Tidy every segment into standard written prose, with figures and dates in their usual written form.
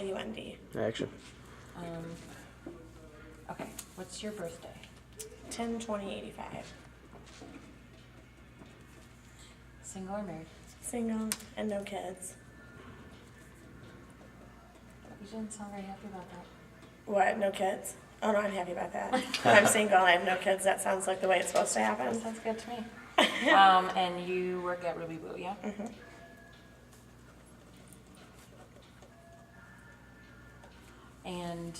LUND. Action. Okay, what's your birthday? 10/20/85. Single or married? Single and no kids. You didn't sound very happy about that. What? No kids? Oh no, I'm happy about that. If I'm single and I have no kids, that sounds like the way it's supposed to happen. Sounds good to me. And you work at Ruby Boo, yeah? Mm-hmm. And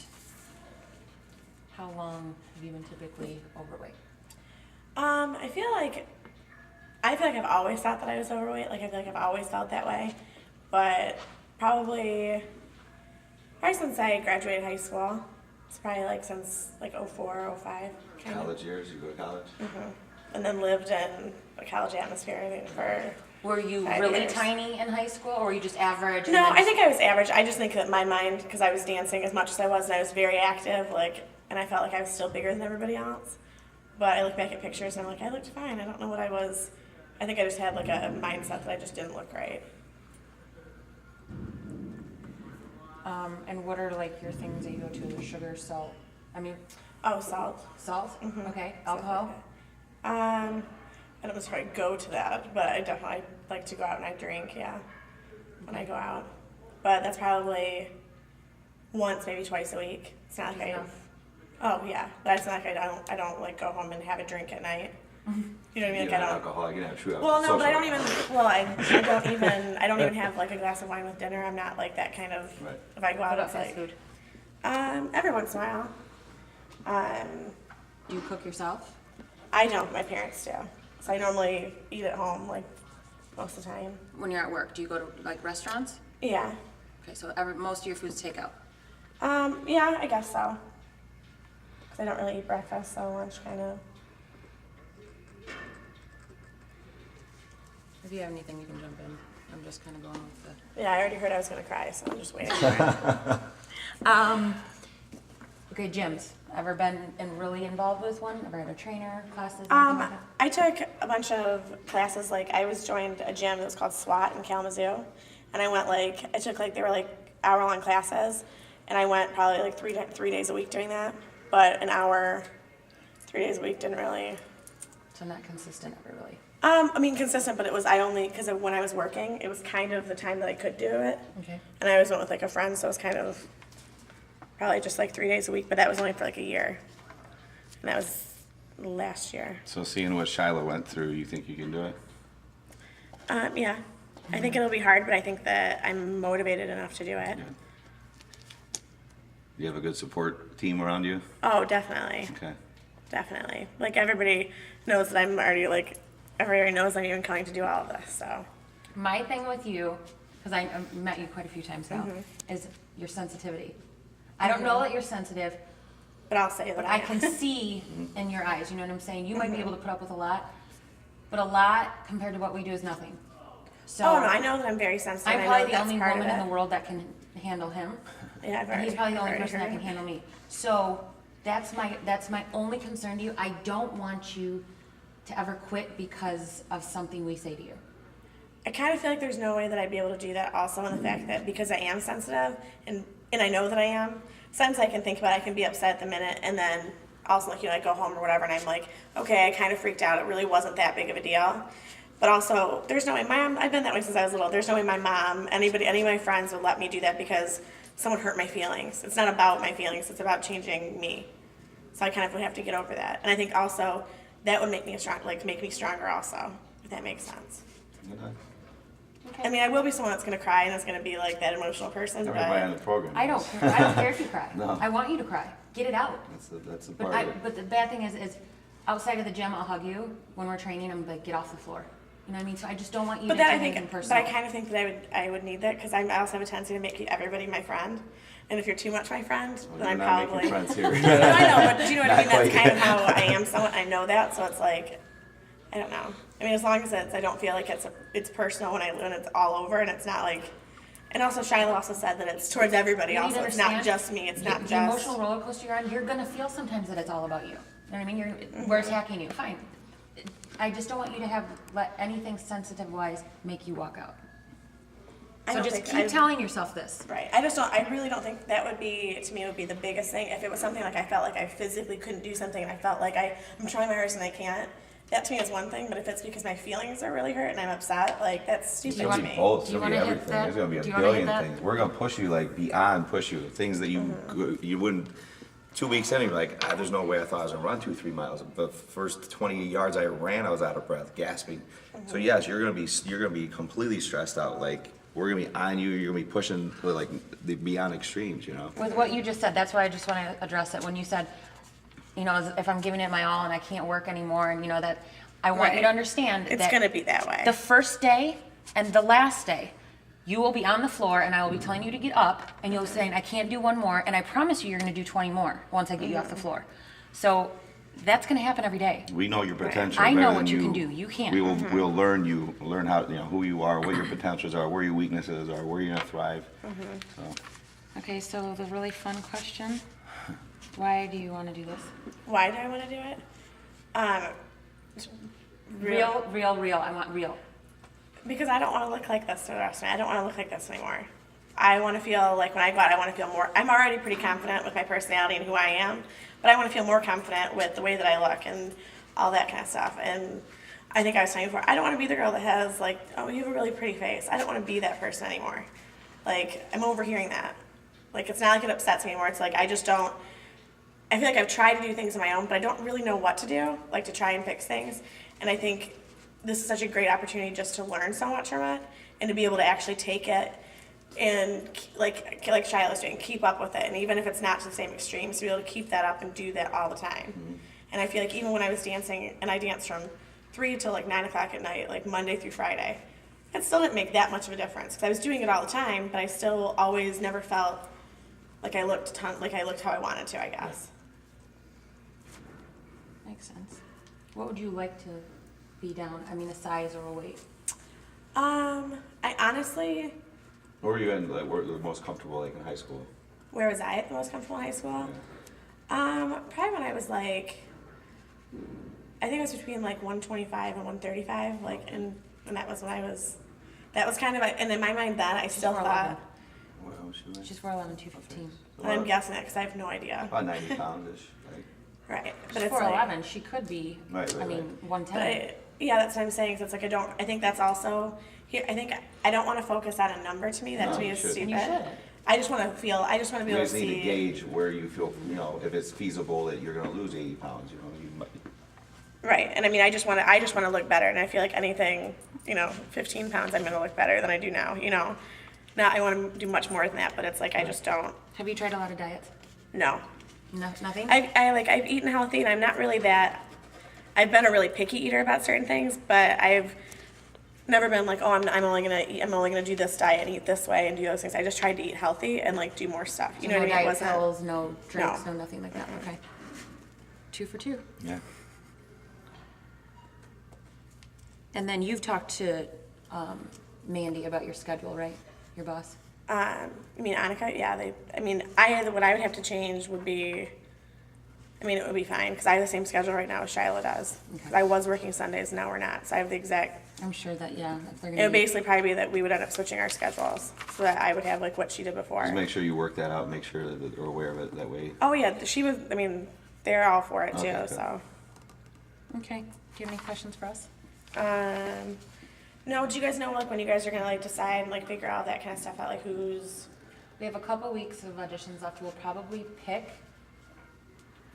how long have you been typically overweight? I feel like I've always thought that I was overweight. Like I feel like I've always felt that way, but probably since I graduated high school. It's probably like since like 04, 05. College years, you go to college? Mm-hmm. And then lived in a college atmosphere, I think, for Were you 5 really years. tiny in high school, or were you just average? No, I think I was average. I just think that my mind, because I was dancing as much as I was, and I was very active, like, and I felt like I was still bigger than everybody else. But I look back at pictures and I'm like, I looked fine. I don't know what I was. I think I just had like a mindset that I just didn't look right. And what are like your things that you go to? The sugar, salt? I mean, Oh, salt. salt? Mhm. Okay. Stuff Alcohol? like that. I don't necessarily go to that, but I definitely like to go out and I drink, yeah, when I go out. But that's probably once, maybe twice a week. It's not like Enough. Oh yeah, but it's not like I don't like go home and have a drink at night. You know what I mean? You're Like I not don't. alcoholic, you can have true Well, no, but I social don't even. alcohol. Well, I don't even have like a glass of wine with dinner. I'm not like that kind of. Right. If I go What out, about it's fast like food? every once in a while. Do you cook yourself? I don't. My parents do. So I normally eat at home like most of the time. When you're at work, do you go to like restaurants? Yeah. Okay, so most of your food's takeout. Yeah, I guess so. Because I don't really eat breakfast, so lunch kind of. If you have anything, you can jump in. I'm just kind of going with the. Yeah, I already heard I was gonna cry, so I'm just waiting for it. Okay, gyms. Ever been really involved with one? Ever had a trainer, classes, anything like that? I took a bunch of classes. Like I joined a gym that was called SWAT in Kalamazoo, and I went I took they were like hour-long classes, and I went probably like three days a week doing that. But an hour, 3 days a week didn't really. So not consistent ever really. I mean consistent, but it was because when I was working, it was kind of the time that I could do it, Okay. and I always went with like a friend, so it was kind of probably just like 3 days a week. But that was only for like a year, and that was last year. So seeing what Shiloh went through, you think you can do it? Yeah, I think it'll be hard, but I think that I'm motivated enough to do it. Yeah. Do you have a good support team around you? Oh, definitely, Okay. definitely. Like everybody knows that I'm already everybody knows I'm even coming to do all of this. So My thing with you, because I've met you quite a few times now, is your sensitivity. I don't know that you're sensitive, but I'll say that but I can see in your eyes, you know what I'm saying? You might be able to put up with a lot, but a lot compared to what we do is nothing. So Oh no, I know that I'm very sensitive. I'm I know probably the that's only part of woman in it. the world that can handle him. Yeah, I've And he's already- probably the only already person that heard can it. handle me. So that's my only concern to you. I don't want you to ever quit because of something we say to you. I kind of feel like there's no way that I'd be able to do that. Also, in the fact that because I am sensitive and I know that I am, sometimes I can think about it, I can be upset at the minute, and then also I go home or whatever, and I'm like, okay, I kind of freaked out. It really wasn't that big of a deal. But also, there's no way I've been that way since I was little. There's no way my mom, any of my friends would let me do that because someone hurt my feelings. It's not about my feelings. It's about changing me. So I kind of would have to get over that. And I think also that would make me make me stronger also, if that makes sense. Okay. I mean, I will be someone that's going to cry and that's going to be like that emotional person. Everybody on But the program. I don't is. care. I don't care if you cry. No. I want you to cry. Get it out. That's the But part of it. but the bad thing is outside of the gym, I'll hug you. When we're training, I'm like, get off the floor. You know what I mean? So I just don't want you but to then take I think, anything but personal. I kind of think that I would need that because I also have a tendency to make everybody my friend. And if you're too much my friend, Well, then I'm you're not probably. making friends here. No, I know, but do you know what I mean? Not That's quite. kind of how I am. Somewhat, I know that, so it's like, I don't know. I mean, as long as I don't feel like it's personal when it's all over, and it's not like. And also, Shiloh also said that it's towards everybody. You need to Also, it's not understand, just me. It's not the just. emotional roller coaster you're on. You're gonna feel sometimes that it's all about you. You know what I mean? We're attacking you. Fine. I just don't want you to let anything sensitive wise make you walk out. I So don't just think keep telling yourself this. Right. I really don't think that would be, to me, would be the biggest thing. If it was something like I felt like I physically couldn't do something and I felt like I'm trying my hardest and I can't, that to me is one thing. But if it's because my feelings are really hurt and I'm upset, like, that's stupid It'll to be me. both. Do you It'll be wanna hit everything. that? There's gonna be Do a you wanna hit billion that? things. We're gonna push you like beyond push you. Things that you wouldn't. 2 weeks in, you're like, there's no way I thought I was gonna run 2-3 miles. The first 20 yards I ran, I was out of breath, gasping. So yes, you're gonna be completely stressed out. Like we're gonna be on you. You're gonna be pushing to like the beyond extremes. You know. With what you just said, that's why I just want to address it. When you said, you know, if I'm giving it my all and I can't work anymore, and you know that, I want you Right. to understand It's that going to be that way. the first day and the last day, you will be on the floor and I will be telling you to get up and you'll be saying, I can't do one more, and I promise you you're going to do 20 more once I get you off the floor. So that's going to happen every day. We know your potential. I know better what than you can do. You can't. We'll learn how who you are, what your potentials are, where your weaknesses are, where you're gonna thrive. So Okay, so the really fun question, why do you want to do this? Why do I want to do it? Real. I want real. Because I don't want to look like this for the rest of me. I don't want to look like this anymore. I want to feel like when I go out, I want to feel more. I'm already pretty confident with my personality and who I am, but I want to feel more confident with the way that I look and all that kind of stuff. And I think I was saying before, I don't want to be the girl that has like, oh, you have a really pretty face. I don't want to be that person anymore. Like, I'm overhearing that. Like, it's not like it upsets me anymore. It's like I just don't. I feel like I've tried to do things on my own, but I don't really know what to do, like to try and fix things. And I think this is such a great opportunity just to learn so much from it and to be able to actually take it and like Shiloh's doing, keep up with it. And even if it's not to the same extremes, to be able to keep that up and do that all the time. And I feel like even when I was dancing, and I danced from 3 till like 9 o'clock at night, like Monday through Friday, it still didn't make that much of a difference because I was doing it all the time, but I still always never felt like I looked how I wanted to, I guess. Makes sense. What would you like to be down? I mean, a size or a weight? I honestly, where were you in? Like, where the most comfortable, like in high school? where was I the most comfortable in high school? Probably when I was like, I think it was between like 125 and 135, like, and that was when that was kind of, and in my mind then I still 4'11". thought, Well, she was She's 4'11", 215. and I'm guessing that because I have no idea. about 90 pounds-ish. Right? Right, but She's it's 4'11", like, she could be, Right, I mean, but 110. yeah, that's what I'm saying. So it's like I think that's also here. I think I don't want to focus on a number to me. That No, to me you is shouldn't. stupid. And you shouldn't. I just want to be You able to just need to see. gauge where you feel, if it's feasible that you're gonna lose 80 pounds, you might. Right, and I mean, I just want to look better, and I feel like anything, 15 pounds, I'm going to look better than I do now. Now I want to do much more than that, but it's like I just don't. Have you tried a lot of diets? No, Nothing? I've eaten healthy, and I'm not really that. I've been a really picky eater about certain things, but I've never been like, oh, I'm only gonna do this diet and eat this way and do those things. I just tried to eat healthy and like do more stuff. You know no what I mean? It diet wasn't. pills, no drinks, No. no nothing like that. Okay. 2 for 2. Yeah. And then you've talked to Mandy about your schedule, right? Your boss? You mean Annika? Yeah, what I would have to change would be, it would be fine because I have the same schedule right now as Shiloh does. 'Cause I was working Sundays, now we're not. So I have the exact. I'm sure that, yeah, if they're It gonna would basically probably be that we would end up switching our schedules so that I would have like what she did before. Just make sure you work that out, make sure that they're aware of it that way. Oh yeah, she was. They're all for it too. Okay, good. So. Okay. Do you have any questions for us? No, do you guys know like when you guys are gonna like decide and like figure out that kind of stuff out, like who's? We have a couple weeks of auditions left. We'll probably pick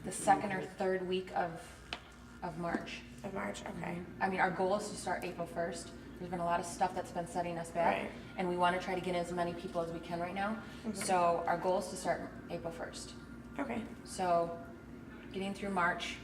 the second or third week of March. Of March, okay. I mean, our goal is to start April 1st. There's been a lot of stuff that's been setting us back, Right. and we want to try to get as many people as we can right now. So our goal is to start April 1st. Okay. So getting through March,